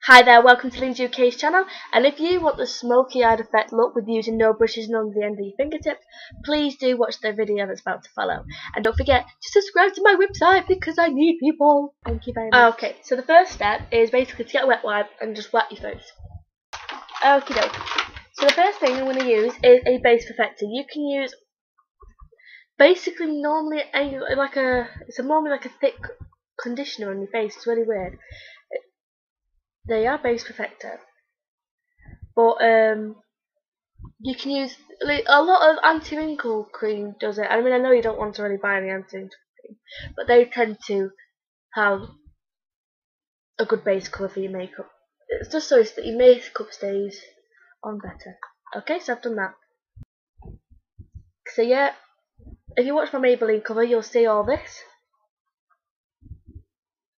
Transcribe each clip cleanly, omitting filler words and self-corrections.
Hi there, welcome to Lindsay UK's channel, and if you want the smoky eyed effect look with using no brushes and on the end of your fingertips, please do watch the video that's about to follow. And don't forget to subscribe to my website because I need people. Thank you very much. Okay, so the first step is basically to get a wet wipe and just wet your face. Okie doke. So the first thing I'm going to use is a base perfector. You can use basically normally normally like a thick conditioner on your face. It's really weird. They are base perfector, but you can use a lot of anti-wrinkle cream does it. I mean, I know you don't want to really buy any anti-wrinkle cream, but they tend to have a good base colour for your makeup. It's just so that your makeup stays on better. Okay, so I've done that. So yeah, if you watch my Maybelline cover, you'll see all this.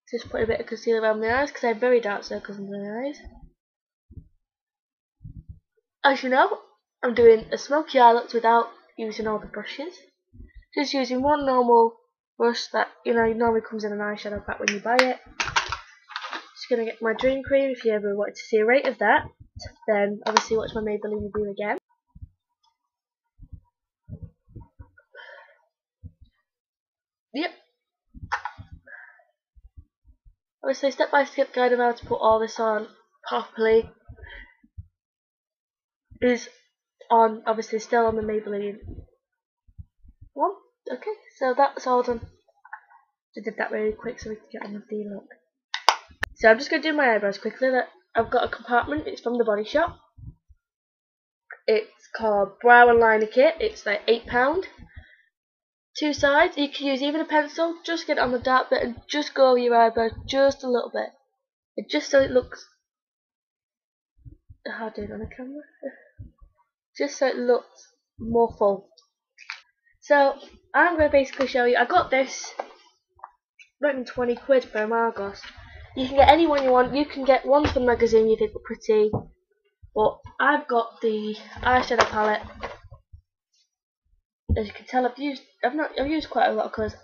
Just put a bit of concealer around my eyes because I have very dark circles under my eyes. As you know, I'm doing a smoky eye look without using all the brushes. Just using one normal brush that normally comes in an eyeshadow pack when you buy it. Just gonna get my dream cream. If you ever wanted to see a rate of that, then obviously watch my Maybelline review again. Yep. Obviously, step by step guide of how to put all this on properly is on, obviously, still on the Maybelline one. Okay, so that's all done. Just did that really quick so we can get on with the look. So I'm just going to do my eyebrows quickly. I've got a compartment. It's from the Body Shop. It's called Brow and Liner Kit. It's like £8. Two sides. You can use even a pencil. Just get it on the dark bit and just go over your eyebrows just a little bit. Just so it looks. How do I do it on the camera? Just so it looks more full. So I'm going to basically show you. I got this. Went in 20 quid from Argos. You can get any one you want. You can get ones from the magazine you think were pretty, but I've got the eyeshadow palette. As you can tell, I've used quite a lot because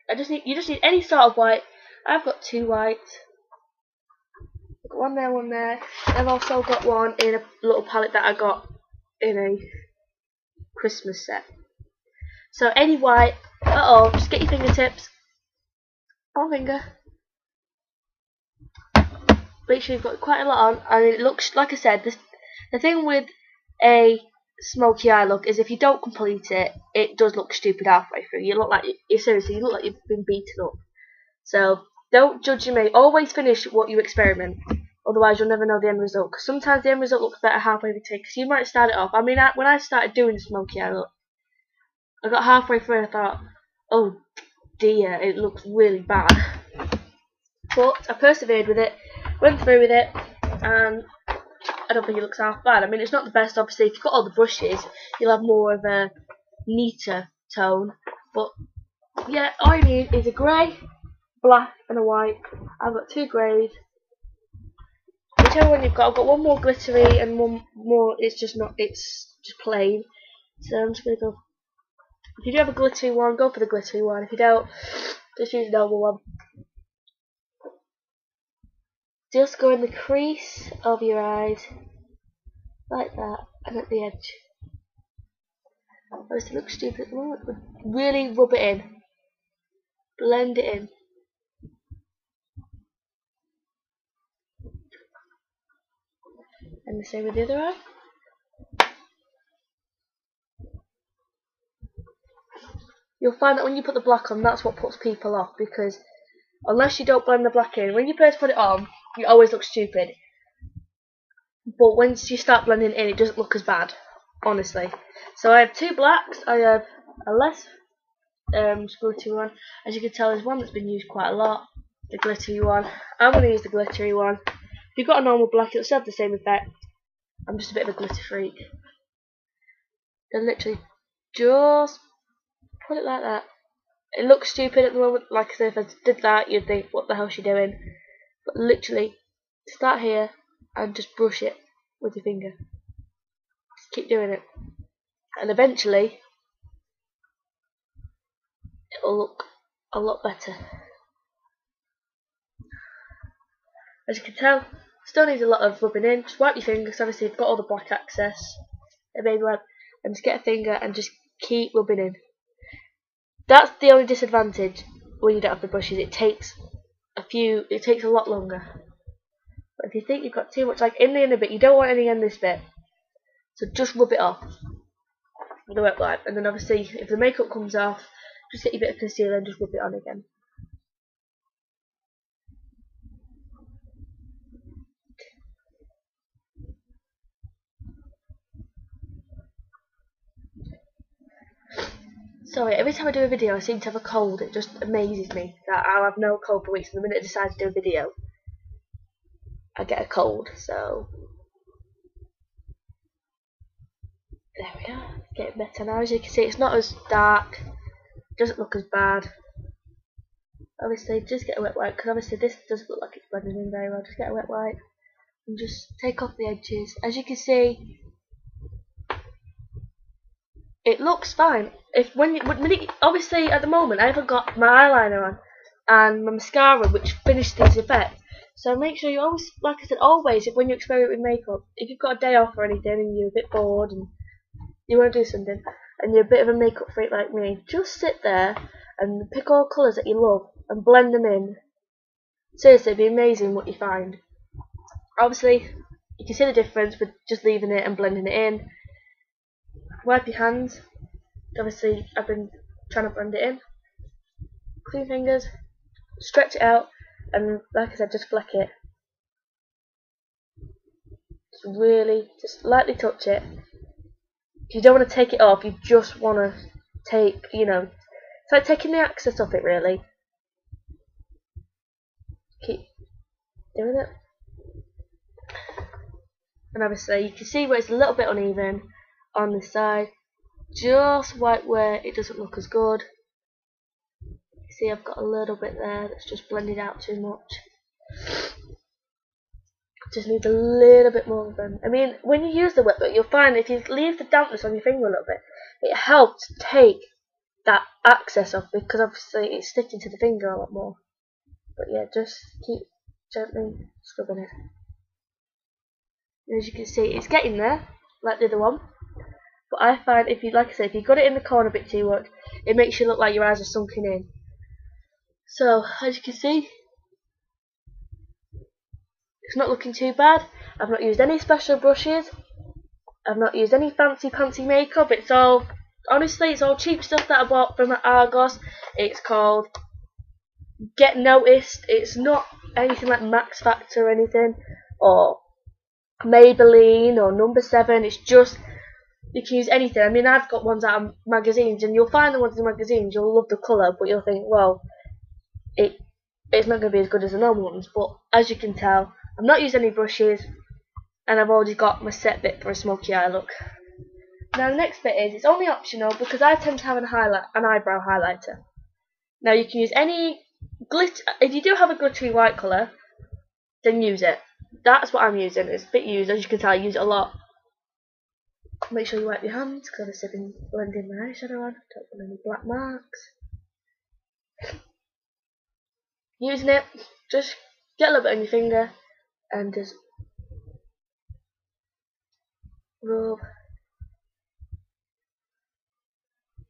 you just need any sort of white. I've got two whites. I've got one there. I've also got one in a little palette that I got in a Christmas set. So any white at all, just get your fingertips. One finger. Make sure you've got quite a lot on, and it looks, like I said, the thing with a smoky eye look is if you don't complete it, it does look stupid halfway through. You look like you look like you've been beaten up. So don't judge your mate. Always finish what you experiment, otherwise you'll never know the end result. Because sometimes the end result looks better halfway through. Because you might start it off. I mean, when I started doing the smoky eye look, I got halfway through and I thought, oh dear, it looks really bad. But I persevered with it, went through with it, and I don't think it looks half bad. I mean, it's not the best, obviously. If you've got all the brushes, you'll have more of a neater tone. But yeah, all you need is a grey, black, and a white. I've got two greys. Whichever one you've got, I've got one more glittery and one more. It's just plain. So I'm just gonna go. If you do have a glittery one, go for the glittery one. If you don't, just use a normal one. Just go in the crease of your eyes, like that, and at the edge. Obviously, it looks stupid at the moment, but really rub it in. Blend it in. And the same with the other eye. You'll find that when you put the black on, that's what puts people off, because unless you don't blend the black in, when you first put it on, you always look stupid. But once you start blending it in, it doesn't look as bad, honestly. So I have two blacks. I have a less glittery one. As you can tell, there's one that's been used quite a lot, the glittery one. I'm going to use the glittery one. If you've got a normal black, it'll still have the same effect. I'm just a bit of a glitter freak. And literally just put it like that. It looks stupid at the moment. Like I said, if I did that, you'd think, what the hell's she doing? But literally, start here and just brush it with your finger. Just keep doing it. And eventually, it'll look a lot better. As you can tell, Still needs a lot of rubbing in. Just wipe your finger, because obviously you've got all the black excess. A baby wipe, and just get a finger and just keep rubbing in. That's the only disadvantage when you don't have the brushes. It takes a lot longer. But if you think you've got too much, like in the inner bit, you don't want any in this bit. So just rub it off with a wet wipe, and then obviously if the makeup comes off, just get your bit of concealer and just rub it on again. Sorry, every time I do a video I seem to have a cold. It just amazes me that I'll have no cold for weeks, and the minute I decide to do a video I get a cold. So there we go, it's getting better now. As you can see, it's not as dark, doesn't look as bad. Obviously just get a wet wipe, because obviously this doesn't look like it's blending in very well. Just get a wet wipe and just take off the edges. As you can see, it looks fine. Obviously at the moment I haven't got my eyeliner on and my mascara, which finished this effect. So make sure you always, like I said, always, when you experiment with makeup, if you've got a day off or anything and you're a bit bored and you want to do something and you're a bit of a makeup freak like me, just sit there and pick all colours that you love and blend them in. Seriously, it'd be amazing what you find. Obviously you can see the difference with just leaving it and blending it in. Wipe your hands. Obviously I've been trying to blend it in. Clean fingers, stretch it out, and like I said, just fleck it. Just lightly touch it. If you don't want to take it off, you just want to take, it's like taking the excess off it really. Keep doing it. And obviously you can see where it's a little bit uneven on this side. Just wipe where it doesn't look as good. You see I've got a little bit there that's just blended out too much. Just needs a little bit more of them. I mean, when you use the wet bit, you'll find if you leave the dampness on your finger a little bit, it helps take that excess off, because obviously it's sticking to the finger a lot more. But yeah, just keep gently scrubbing it. And as you can see, it's getting there, like the other one. But I find if you, like I said, if you got it in the corner a bit too much, it makes you look like your eyes are sunken in. So as you can see, it's not looking too bad. I've not used any special brushes. I've not used any fancy makeup. It's all, honestly, it's all cheap stuff that I bought from Argos. It's called Get Noticed. It's not anything like Max Factor or anything, or Maybelline or Number 7. It's just, you can use anything. I mean, I've got ones out of magazines, and you'll find the ones in magazines, you'll love the colour, but you'll think, well, it's not going to be as good as the normal ones. But as you can tell, I've not used any brushes, and I've already got my set bit for a smoky eye look. Now the next bit is, it's only optional because I tend to have an eyebrow highlighter. Now you can use any glitter, if you do have a glittery white colour, then use it. That's what I'm using. It's a bit used, as you can tell I use it a lot. Make sure you wipe your hands, because I've been blending my eyeshadow on, don't want any black marks. Using it, just get a little bit on your finger and just rub.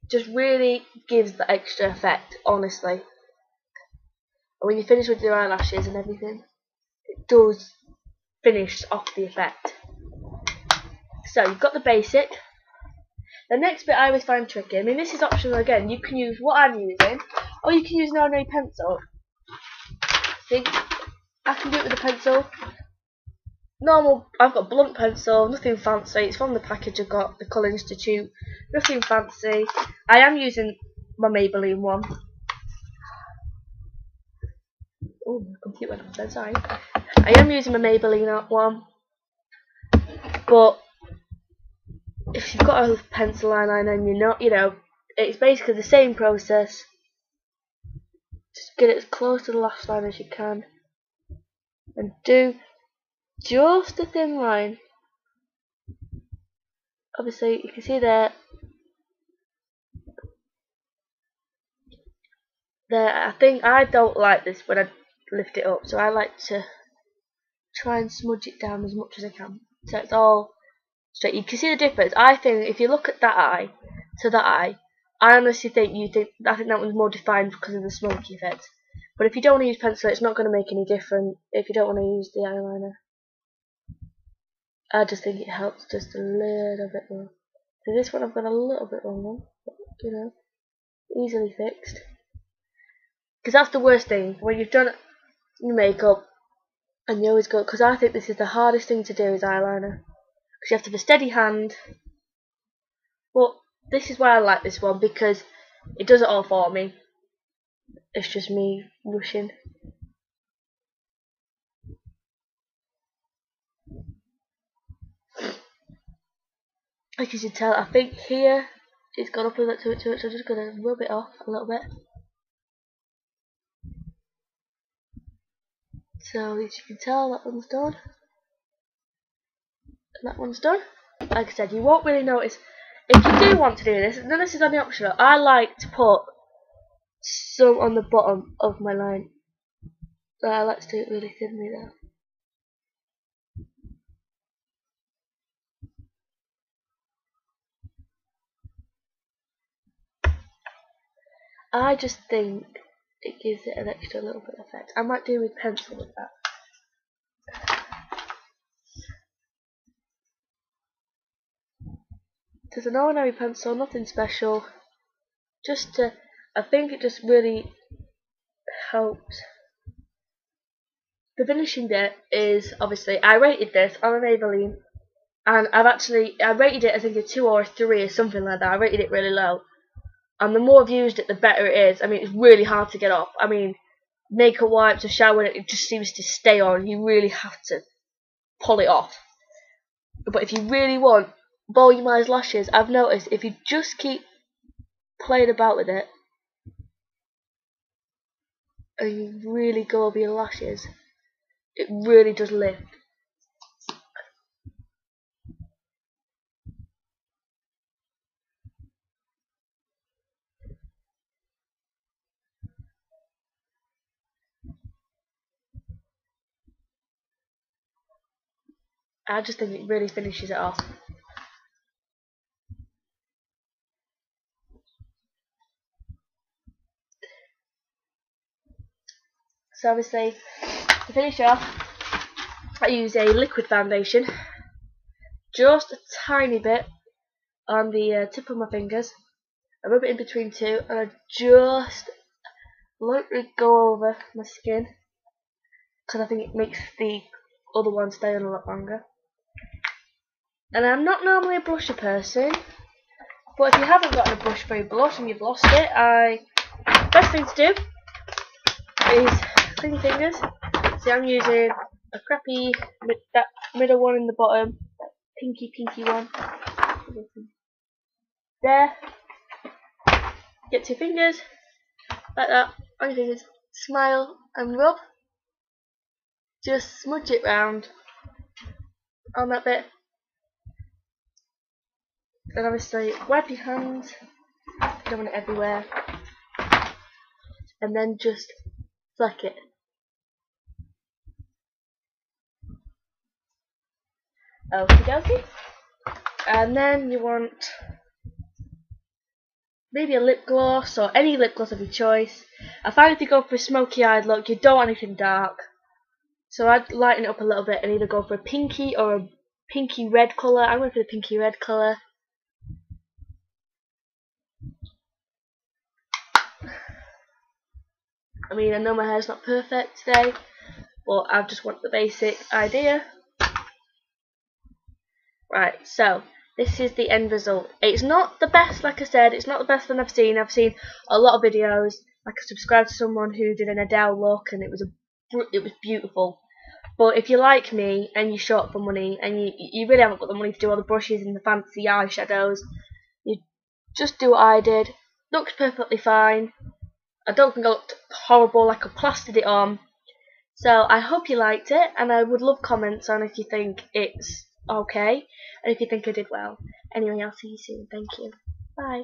Just really gives the extra effect, honestly. And when you finish with your eyelashes and everything, it does finish off the effect. So you've got the basic. The next bit I always find tricky. I mean, this is optional again. You can use what I'm using, or you can use an ordinary pencil. See, I can do it with a pencil. Normal, I've got blunt pencil, nothing fancy. It's from the package I've got, the Colour Institute. Nothing fancy. I am using my Maybelline one. Oh, my computer went off there, sorry. I am using my Maybelline one. But if you've got a pencil eyeliner and you're not, it's basically the same process. Just get it as close to the lash line as you can. And do just a thin line. Obviously, you can see there. I think I don't like this when I lift it up, so I like to try and smudge it down as much as I can, so it's all straight. You can see the difference. I think if you look at that eye to that eye, I honestly think I think that one's more defined because of the smoky effect. But if you don't want to use pencil, it's not going to make any difference if you don't want to use the eyeliner. I just think it helps just a little bit more. So this one I've got a little bit wrong on, but you know, easily fixed. Because that's the worst thing, when you've done your makeup and you always go, because I think this is the hardest thing to do is eyeliner. Because you have to have a steady hand. But this is why I like this one, because it does it all for me. It's just me rushing. Like you can tell, I think here it's gone up a bit too much, so I'm just going to rub it off a little bit. So as you can tell, that one's done. And that one's done. Like I said, you won't really notice. If you do want to do this, none of this is only optional. I like to put some on the bottom of my line. So I like to do it really thinly though. I just think it gives it an extra little bit of effect. I might do with pencil with that. Just an ordinary pencil, nothing special. I think it just really helps. The finishing bit is, obviously, I rated this on an Maybelline, and I rated it I think a 2 or a 3 or something like that. I rated it really low. And the more I've used it, the better it is. I mean, it's really hard to get off. I mean, makeup wipes or shower, it just seems to stay on. You really have to pull it off. But if you really want volumized lashes, I've noticed if you just keep playing about with it, and you really go over your lashes, it really does lift. I just think it really finishes it off. So obviously, to finish off, I use a liquid foundation, just a tiny bit on the tip of my fingers. I rub it in between two, and I just let it go over my skin, because I think it makes the other one stay on a lot longer. And I'm not normally a blusher person, but if you haven't got a brush for your blush and you've lost it, best thing to do is clean your fingers. See, I'm using a crappy, that middle one in the bottom, that pinky one. There. Get 2 fingers, like that, on your fingers, smile and rub. Just smudge it round on that bit. And obviously wipe your hands, you don't want it everywhere. And then just fleck it. Okie dokie. And then you want maybe a lip gloss or any lip gloss of your choice. I find if you go for a smoky eyed look, you don't want anything dark. So I'd lighten it up a little bit and either go for a pinky or a pinky red colour. I'm going for the pinky red colour. I mean, I know my hair's not perfect today, but I just want the basic idea. Right, so this is the end result. It's not the best, like I said, it's not the best one I've seen. I've seen a lot of videos. Like I subscribed to someone who did an Adele look, and it was beautiful. But if you're like me and you're short for money and you really haven't got the money to do all the brushes and the fancy eyeshadows, you just do what I did. Looks perfectly fine. I don't think I looked horrible, like I plastered it on. So I hope you liked it, and I would love comments on if you think it's okay and if you think I did well. Anyway, I'll see you soon. Thank you. Bye.